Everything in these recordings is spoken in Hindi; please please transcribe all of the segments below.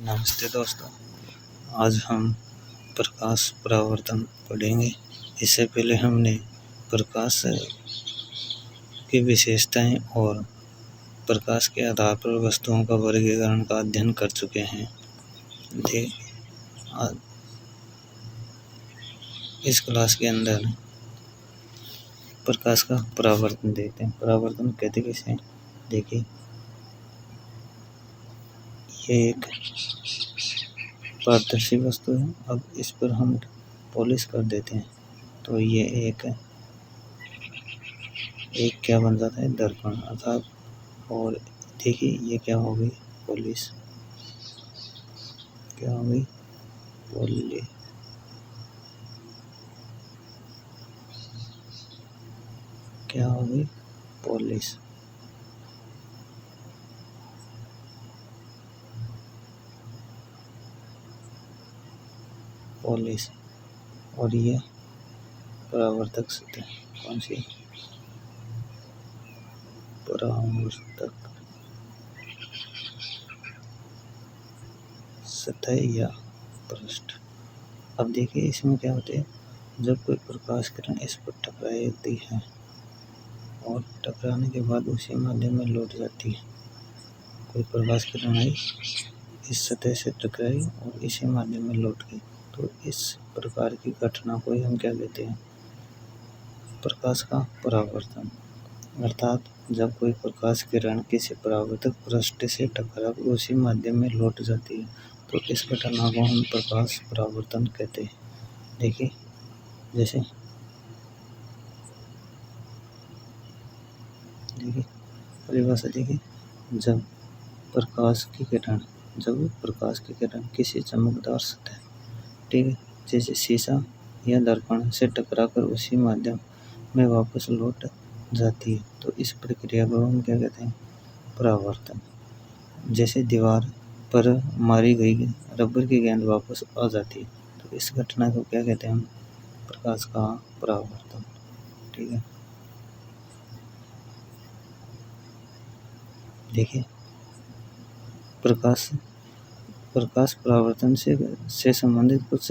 नमस्ते दोस्तों, आज हम प्रकाश परावर्तन पढ़ेंगे। इससे पहले हमने प्रकाश की विशेषताएं और प्रकाश के आधार पर वस्तुओं का वर्गीकरण का अध्ययन कर चुके हैं। इस क्लास के अंदर प्रकाश का परावर्तन देखते हैं। परावर्तन कहते किसे? देखिए, ये एक पारदर्शी वस्तु है। अब इस पर हम पॉलिश कर देते हैं तो ये एक क्या बन जाता है? दर्पण अर्थात। और देखिए, ये क्या हो गई? पॉलिश। क्या हो गई? क्या हो गई? पॉलिश। और ये परावर्तक सतह। कौन सी? परावर्तक सतह या पृष्ठ। अब देखिए, इसमें क्या होता है? जब कोई प्रकाश किरण इस पर टकराती है और टकराने के बाद उसी माध्यम में लौट जाती है। कोई प्रकाश किरण आई, इस सतह से टकराई और इसी माध्यम में लौट गई, तो इस प्रकार की घटना को हम क्या कहते हैं? प्रकाश का परावर्तन। अर्थात जब कोई प्रकाश किरण किसी परावर्तक पृष्ठ से टकराकर उसी माध्यम में लौट जाती है, तो इस घटना को हम प्रकाश परावर्तन कहते हैं। देखिए, जैसे परिभाषा देखिए, जब प्रकाश की किरण किसी चमकदार सतह, ठीक है, जैसे शीशा या दर्पण से टकराकर उसी माध्यम में वापस लौट जाती है, तो इस प्रक्रिया को हम क्या कहते हैं? परावर्तन। जैसे दीवार पर मारी गई रबर की गेंद वापस आ जाती है, तो इस घटना को क्या कहते हैं? हम प्रकाश का परावर्तन। ठीक है, देखिए, प्रकाश परावर्तन से संबंधित कुछ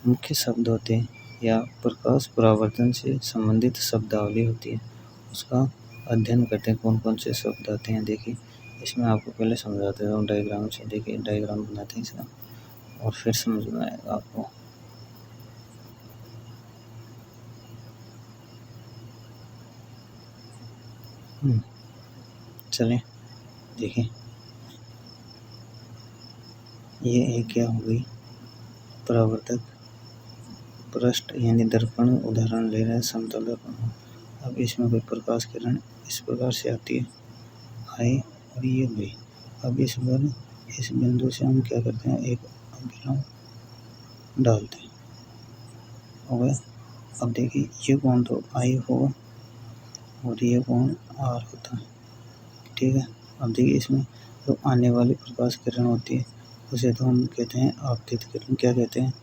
मुख्य शब्द होते हैं या प्रकाश परावर्तन से संबंधित शब्दावली होती है, उसका अध्ययन करते हैं। कौन कौन से शब्द आते हैं? देखिए, इसमें आपको पहले समझाते हूँ डायग्राम से। देखिए, डायग्राम बनाते हैं इसका और फिर समझ में आएगा आपको। चलें, देखिए, ये एक क्या हो गई? परावर्तक पृष्ठ यानी दर्पण उदाहरण ले रहे हैं, समतल दर्पण। अब इसमें कोई प्रकाश किरण इस प्रकार से आती है, आई और ये गई। अब इस बिंदु से हम क्या करते हैं? एक अभिलंब डालते हैं। हो गया। अब देखिए, ये कोण तो आई होगा और ये कोण आर होता है। ठीक है। अब देखिए, इसमें जो आने वाली प्रकाश किरण होती है उसे तो हम कहते हैं आपतित किरण। क्या कहते हैं?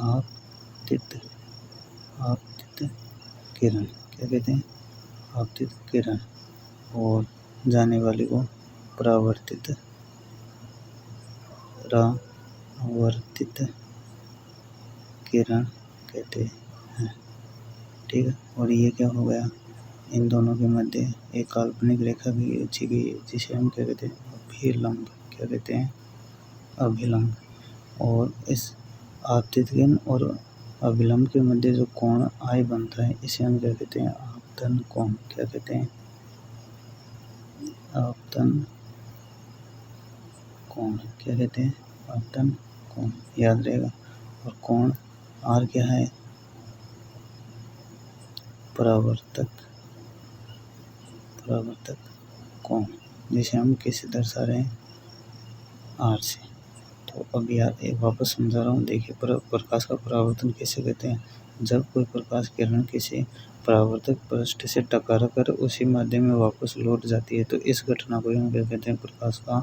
आपतित किरण। क्या कहते हैं? आपतित किरण। और जाने वाली को परावर्तित किरण कहते हैं। ठीक है। और ये क्या हो गया? इन दोनों के मध्य एक काल्पनिक रेखा भी खींची गई है, जिसे हम क्या कहते हैं? अभिलंब। क्या कहते हैं? अभिलंब। और इस आपतित किरण और अभिलंब के मध्य जो कोण आई बनता है, इसे हम क्या कहते हैं? आपतन कोण। क्या कहते हैं? आपतन कोण। क्या कहते हैं? आपतन कोण। याद रहेगा। और कोण आर क्या है? परावर्तक कोण, जिसे हम किसे दर्शा रहे हैं? आर से। तो अब याद एक वापस समझा रहा हूँ। देखिए, प्रकाश का परावर्तन किसे कहते हैं? जब कोई प्रकाश किरण किसी परावर्तक पृष्ठ से टकरा कर उसी माध्यम में वापस लौट जाती है, तो इस घटना को हम क्या कहते हैं? प्रकाश का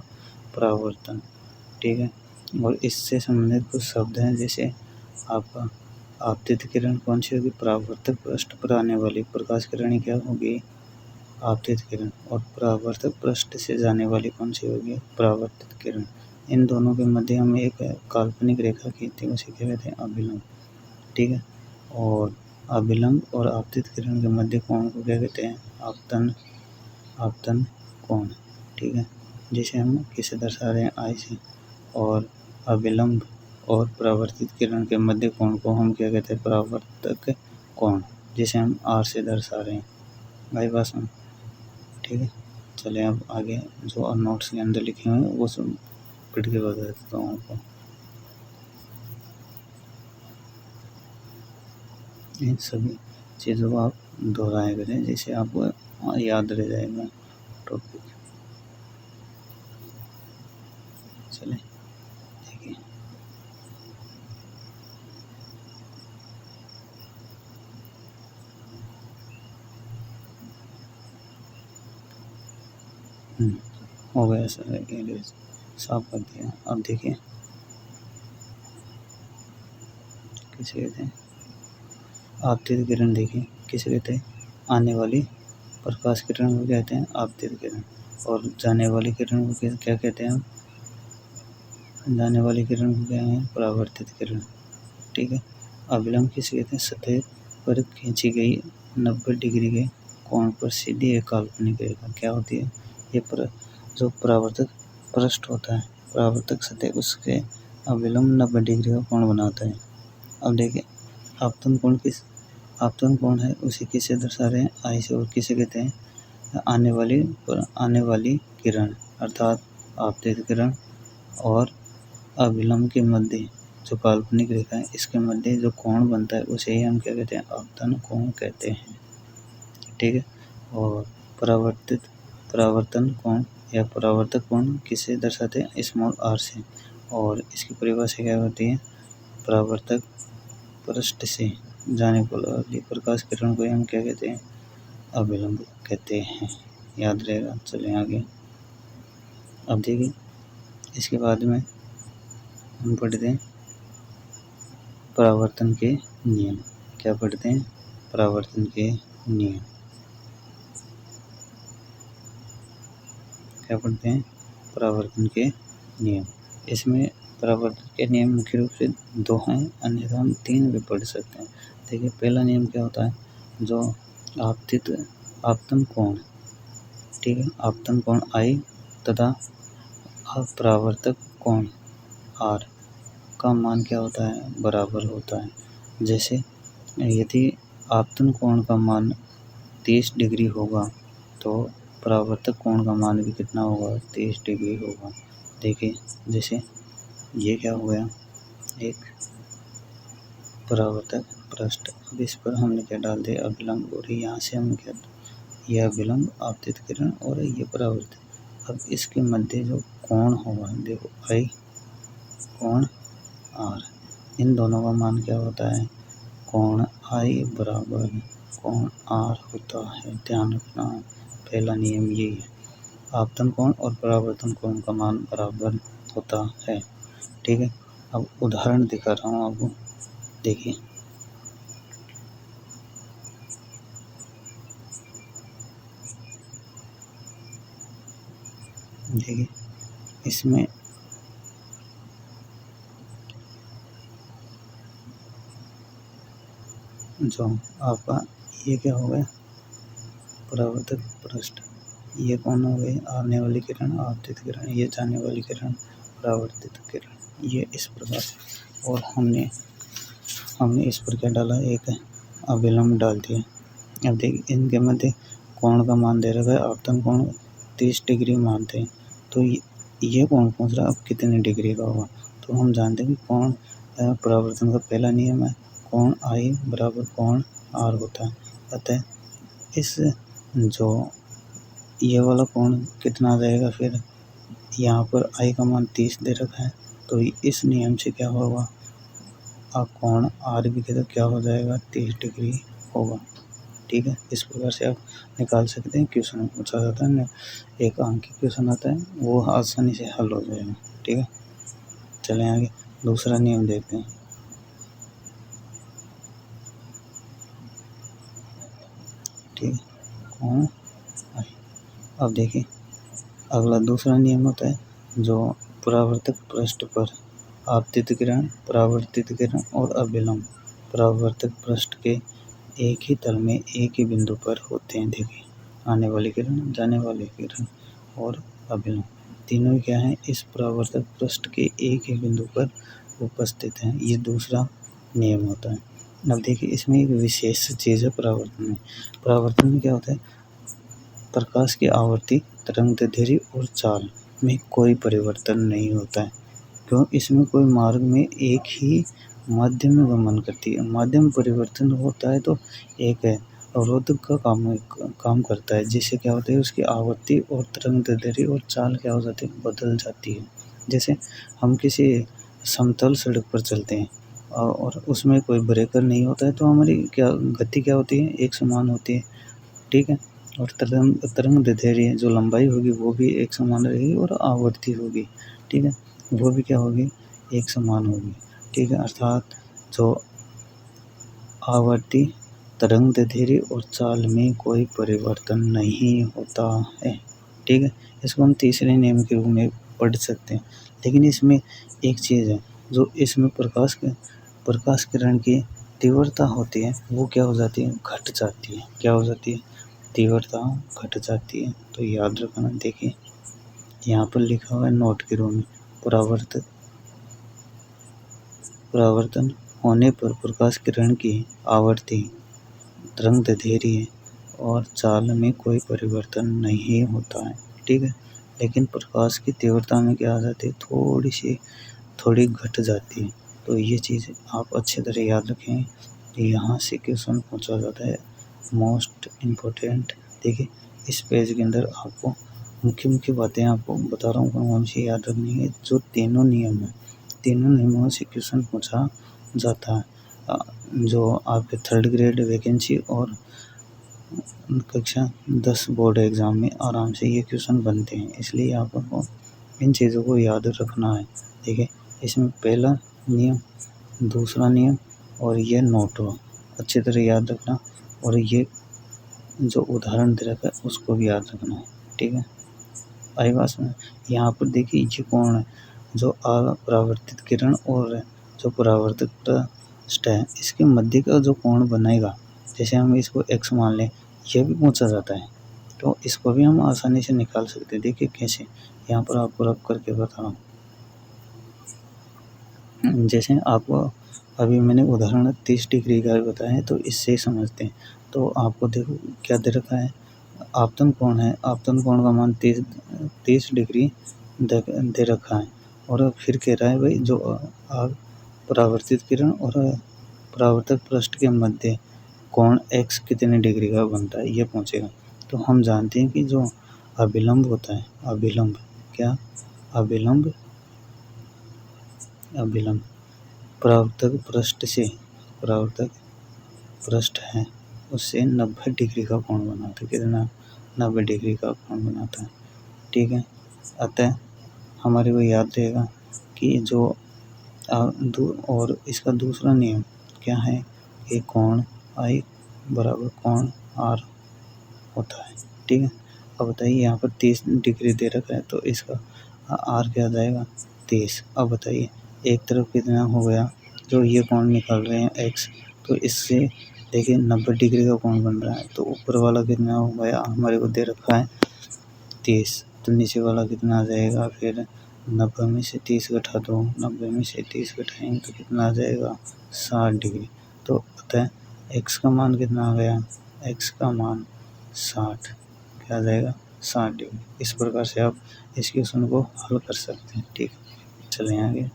परावर्तन। ठीक है। और इससे संबंधित कुछ शब्द हैं, जैसे आपका आपतित किरण कौन सी होगी? परावर्तक पृष्ठ पर आने वाली प्रकाश किरण क्या होगी? आपतित किरण, और परावर्तक पृष्ठ से जाने वाली कौन सी होगी? परावर्तित किरण। इन दोनों के मध्य हम एक काल्पनिक रेखा खींचते हैं, उसे क्या कहते हैं? अभिलंब। ठीक है, और अभिलंब और आपतित किरण के मध्य कोण को क्या कहते हैं? आपतन कोण। ठीक है, जिसे हम किसे दर्शा रहे हैं? आई से। और अभिलंब और परावर्तित किरण के मध्य कोण को हम क्या कहते हैं? परावर्तक कोण, जिसे हम आर से दर्शा रहे हैं। भाई बात सुन। ठीक है, चलिए अब आगे जो नोट्स के अंदर लिखे हुए हैं वो सब पढ़ के बता देता हूँ आपको। इन सभी चीज़ों को आप दोहराया करें, जिससे आपको याद रह जाएगा टॉपिक। चले देखिए, हो गया सर, इंग्लिश साफ कर दिया। अब देखिए किसे कहते हैं? आपतित किरण। देखिए किसे कहते हैं? आने वाली प्रकाश किरण को कहते हैं आपतित किरण, और जाने वाली किरण को क्या कहते हैं? जाने वाली किरण को क्या है? परावर्तित किरण। ठीक है, अभिलंब किसे कहते हैं? सतह पर खींची गई 90 डिग्री के कोण पर सीधी एक काल्पनिक रेखा क्या होती है? ये जो परावर्तक पृष्ठ होता है, परावर्तक सतह, उसके अभिलंब 90 डिग्री का कोण बनाता है। अब देखिए, आपतन कोण है, उसे किसे दर्शा रहे हैं? आई से। और किसे कहते हैं? आने वाली किरण, अर्थात आपतित किरण और अभिलंब के मध्य जो काल्पनिक रेखा है, इसके मध्य जो कोण बनता है उसे ही हम क्या कहते हैं? आपतन कोण कहते हैं। ठीक है, और परावर्तन कोण या परावर्तक कोण किसे दर्शाते हैं? स्मॉल आर से। और इसकी परिभाषा क्या होती है? परावर्तक पृष्ठ से जाने वाली प्रकाश किरण को हम क्या कहते हैं? अभिलंब कहते हैं। याद रहेगा। चलें आगे। अब देखिए, इसके बाद में हम पढ़ते हैं परावर्तन के नियम। क्या पढ़ते हैं? परावर्तन के नियम। क्या पढ़ते हैं? परावर्तन के नियम। इसमें परावर्तन के नियम मुख्य रूप से 2 हैं, अन्यथा हम 3 भी पढ़ सकते हैं। देखिए, पहला नियम क्या होता है? जो आपतन कोण, ठीक है, आपतन कोण आई तथा अपरावर्तक कोण आर का मान क्या होता है? बराबर होता है। जैसे यदि आपतन कोण का मान 30 डिग्री होगा तो परावर्तक कोण का मान भी कितना होगा? 30 डिग्री होगा। देखिए, जैसे ये क्या हो गया? एक परावर्तक पृष्ठ। अब इस पर हमने क्या डाल दिया? अभिलंब। और यहाँ से हम क्या? यह अभिलंब, आपतित किरण और ये परावर्तक। अब इसके मध्य जो कोण होगा, देखो आई कोण आर, इन दोनों का मान क्या होता है? कोण आई बराबर कोण आर होता है। ध्यान रखना, पहला नियम यही है। आपतन कोण और परावर्तन कोण का मान बराबर होता है। ठीक है, अब उदाहरण दिखा रहा हूँ आपको। देखिए, इसमें जो आपका ये क्या हो गया? परावर्तक पृष्ठ। ये कौन हो गई? आने वाली किरण आपतित किरण, ये जाने वाली किरण परावर्तित किरण। ये इस प्रकार से। और हमने इस पर क्या डाला? एक अभिलंब डाल दिया। अब देखिए, इनके मध्य कोण का मान दे रखा है, आपतन कोण 30 डिग्री मानते हैं। तो ये कोण पूछ रहा है अब कितने डिग्री का होगा? तो हम जानते हैं कि कोण परावर्तन का पहला नियम है, कोण आई बराबर कोण आर होता है। अतः इस जो ये वाला कोण कितना आ जाएगा? फिर यहाँ पर आई का मान 30 दे रखा है, तो इस नियम से क्या होगा? कोण आर भी तो क्या हो जाएगा? 30 डिग्री होगा। ठीक है, इस प्रकार से आप निकाल सकते हैं। क्वेश्चन में पूछा जाता है, एक अंक की क्वेश्चन आता है, वो आसानी से हल हो जाएगा। ठीक है, चलें आगे। दूसरा नियम देखते हैं। ठीक है, कोण अब देखिए अगला दूसरा नियम होता है जो परावर्तक पृष्ठ पर आपतित किरण, परावर्तित किरण और अभिलंब परावर्तक पृष्ठ के एक ही तल में एक ही बिंदु पर होते हैं। देखिए आने वाली किरण, जाने वाली किरण और अभिलंब तीनों क्या हैं, इस परावर्तक पृष्ठ के एक ही बिंदु पर उपस्थित हैं। ये दूसरा नियम होता है। अब देखिए इसमें एक विशेष चीज़ है परावर्तन में। परावर्तन में क्या होता है, प्रकाश की आवृत्ति, तरंगदैर्ध्य और चाल में कोई परिवर्तन नहीं होता है, क्यों, इसमें कोई मार्ग में एक ही माध्यम में गमन करती है। माध्यम परिवर्तन होता है तो एक है अवरोधक का काम करता है, जिससे क्या होता है उसकी आवृत्ति और तरंगदैर्ध्य और चाल क्या हो जाती है, बदल जाती है। जैसे हम किसी समतल सड़क पर चलते हैं और उसमें कोई ब्रेकर नहीं होता है तो हमारी क्या गति क्या होती है, एक समान होती है, ठीक है। और तरंगदैर्ध्य जो लंबाई होगी वो भी एक समान रहेगी और आवृत्ति होगी, ठीक है, वो भी क्या होगी, एक समान होगी, ठीक है। अर्थात जो आवृत्ति, तरंगदैर्ध्य और चाल में कोई परिवर्तन नहीं होता है, ठीक है। इसको हम तीसरे नियम के रूप में पढ़ सकते हैं। लेकिन इसमें एक चीज़ है, जो इसमें प्रकाश किरण की तीव्रता होती है वो क्या हो जाती है, घट जाती है। क्या हो जाती है, तीव्रता घट जाती है। तो याद रखना, देखिए यहाँ पर लिखा हुआ है नोट के रूप में, परावर्तन होने पर प्रकाश किरण की आवृत्ति, तरंगदैर्ध्य और चाल में कोई परिवर्तन नहीं होता है, ठीक है। लेकिन प्रकाश की तीव्रता में क्या आ जाती है, थोड़ी घट जाती है। तो ये चीज़ आप अच्छी तरह याद रखें। यहाँ से क्वेश्चन पूछा जाता है मोस्ट इम्पोर्टेंट। देखिए इस पेज के अंदर आपको मुख्य बातें आपको बता रहा हूँ कौन सी याद रखनी है। जो तीनों नियम है, तीनों नियमों से क्वेश्चन पूछा जाता है। जो आपके थर्ड ग्रेड वैकेंसी और कक्षा 10 बोर्ड एग्ज़ाम में आराम से ये क्वेश्चन बनते हैं, इसलिए आपको इन चीज़ों को याद रखना है। देखिए इसमें पहला नियम, दूसरा नियम और ये नोट हो अच्छी तरह याद रखना, और ये जो उदाहरण दे रखा है उसको भी याद रखना है, ठीक है। आई बात में यहाँ पर देखिए ये कोण है, जो परावर्तित किरण और जो परावर्तक पृष्ठ है इसके मध्य का जो कोण बनेगा, जैसे हम इसको x मान लें, यह भी पूछा जाता है, तो इसको भी हम आसानी से निकाल सकते हैं। देखिए कैसे, यहाँ पर आपको रख करके बता रहा हूँ। जैसे आपको अभी मैंने उदाहरण 30 डिग्री का बताया है, तो इससे समझते हैं। तो आपको देखो क्या दे रखा है, आपतन कोण है, आपतन कोण का मान 30 डिग्री दे रखा है, और फिर कह रहा है भाई जो परावर्तित किरण और परावर्तक पृष्ठ के मध्य कोण x कितने डिग्री का बनता है, ये पूछेगा। तो हम जानते हैं कि जो अभिलंब होता है, अभिलंब क्या, अभिलंब परावर्तक पृष्ठ है उससे 90 डिग्री का कोण बनाता है। कितना, 90 डिग्री का कोण बनाता है, ठीक है। अतः हमारे को याद रहेगा कि जो और इसका दूसरा नियम क्या है, कि कोण I बराबर कोण R होता है, ठीक है। अब बताइए यहाँ पर 30 डिग्री दे रखा है, तो इसका R क्या आ जाएगा, 30। अब बताइए एक तरफ कितना हो गया, जो ये कोण निकाल रहे हैं x, तो इससे देखिए 90 डिग्री का कोण बन रहा है। तो ऊपर वाला कितना हो गया, हमारे को दे रखा है 30, तो नीचे वाला कितना आ जाएगा, फिर 90 में से 30 घटा दो, 90 में से 30 घटाएंगे तो कितना आ जाएगा, 60 डिग्री। तो अतः x का मान कितना आ गया, x का मान 60, क्या आ जाएगा, 60 डिग्री। इस प्रकार से आप इस क्वेश्चन को हल कर सकते हैं, ठीक। चलें आगे।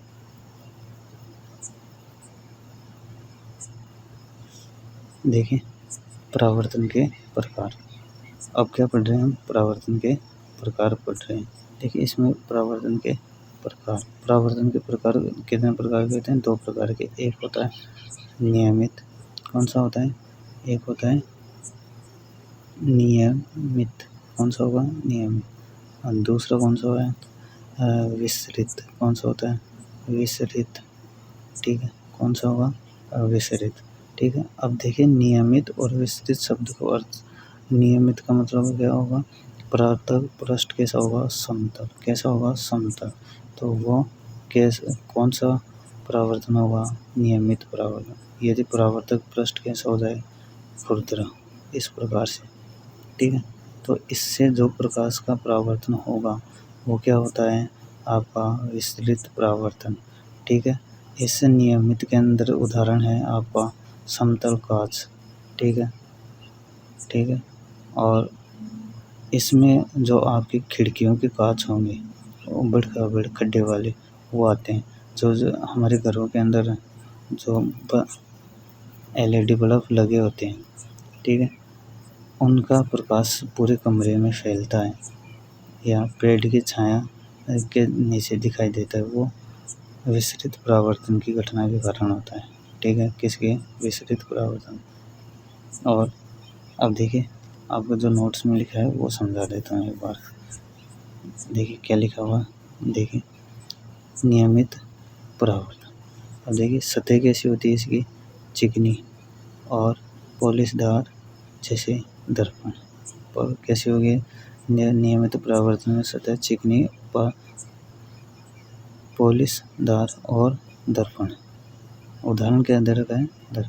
देखिए परावर्तन के प्रकार, अब क्या पढ़ रहे हैं हम, परावर्तन के प्रकार पढ़ रहे हैं। देखिए इसमें परावर्तन के प्रकार कितने प्रकार के होते हैं, 2 प्रकार के। एक होता है नियमित, कौन सा होता है, एक होता है नियमित, कौन सा होगा, नियमित। और दूसरा कौन सा है, विसरित, कौन सा होता है, विसरित, ठीक है, कौन सा होगा, विसरित, ठीक है। अब देखिए नियमित और विसरित शब्द को अर्थ, नियमित का मतलब क्या होगा, परावर्तक पृष्ठ कैसा होगा? समतल। कैसा होगा? समतल। तो वो कौन सा परावर्तन होगा? नियमित परावर्तन। यदि परावर्तक पृष्ठ कैसा हो जाए? खुरदरा, इस प्रकार से। ठीक है, तो इससे जो प्रकाश का परावर्तन होगा वो क्या होता है? आपका विस्तृत परावर्तन। ठीक है, इस नियमित के अंदर उदाहरण है आपका समतल कांच। ठीक है, ठीक है, और इसमें जो आपकी खिड़कियों के कांच होंगे वो बड़े खड्डे वाले वो आते हैं, जो हमारे घरों के अंदर जो LED बल्ब लगे होते हैं। ठीक है, उनका प्रकाश पूरे कमरे में फैलता है या पेड़ की छाया के नीचे दिखाई देता है, वो विस्तृत परावर्तन की घटना के कारण होता है। ठीक है, किसके? विस्तृत परावर्तन। और अब देखिए, आपको जो नोट्स में लिखा है वो समझा देता हूँ एक बार। देखिए क्या लिखा हुआ, देखिए नियमित परावर्तन। अब देखिए सतह कैसी होती है इसकी? चिकनी और पॉलिशदार, जैसे दर्पण। पर कैसी होगी? नियमित परावर्तन में सतह चिकनी, पॉलिशदार और दर्पण। उदाहरण के अंदर है दर्पण।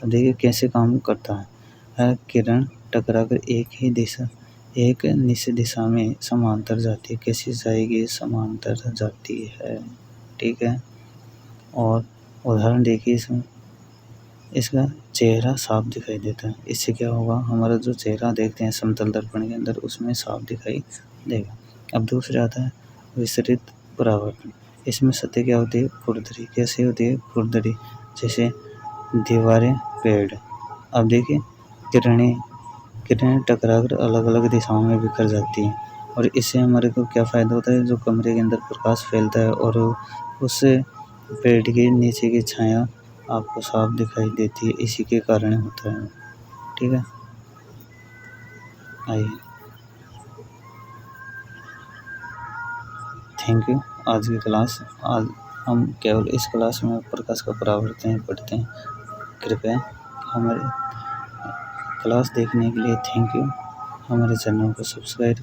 अब देखिए कैसे काम करता है। किरण टकराकर एक निश्चित दिशा में समांतर जाती है। कैसी जाएगी? समांतर जाती है। ठीक है, और उदाहरण देखिए इसमें, इसका चेहरा साफ दिखाई देता है। इससे क्या होगा? हमारा जो चेहरा देखते हैं समतल दर्पण के अंदर उसमें साफ दिखाई देगा। अब दूसरा आता है विस्तृत परावर्तन। इसमें सतह क्या होती है? खुरदरी। कैसे होती है? खुरदरी, जैसे दीवारें, पेड़। अब देखिए किरणें टकराकर अलग अलग दिशाओं में बिखर जाती हैं और इससे हमारे को क्या फ़ायदा होता है? जो कमरे के अंदर प्रकाश फैलता है और उससे पेड़ के नीचे की छाया आपको साफ दिखाई देती है, इसी के कारण होता है। ठीक है, आइए, थैंक यू। आज हम केवल इस क्लास में प्रकाश का परावर्तन ही पढ़ते हैं। कृपया हमारे क्लास देखने के लिए थैंक यू। हमारे चैनल को सब्सक्राइब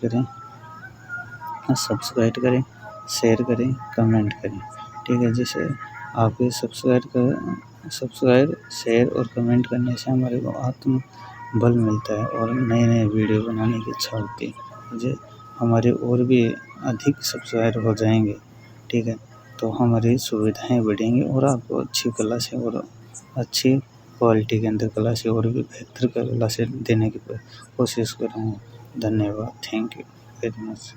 करें, शेयर करें, कमेंट करें। ठीक है, जिससे आपके सब्सक्राइब, शेयर और कमेंट करने से हमारे को आत्म बल मिलता है और नए नए वीडियो बनाने की इच्छा होती है। मुझे हमारे और भी अधिक सब्सक्राइब हो जाएंगे। ठीक है, तो हमारी सुविधाएं बढ़ेंगी और आपको अच्छी कला से और अच्छी क्वालिटी के अंदर कला से और भी बेहतर कला से देने की कोशिश करूँगा। धन्यवाद, थैंक यू वेरी मच।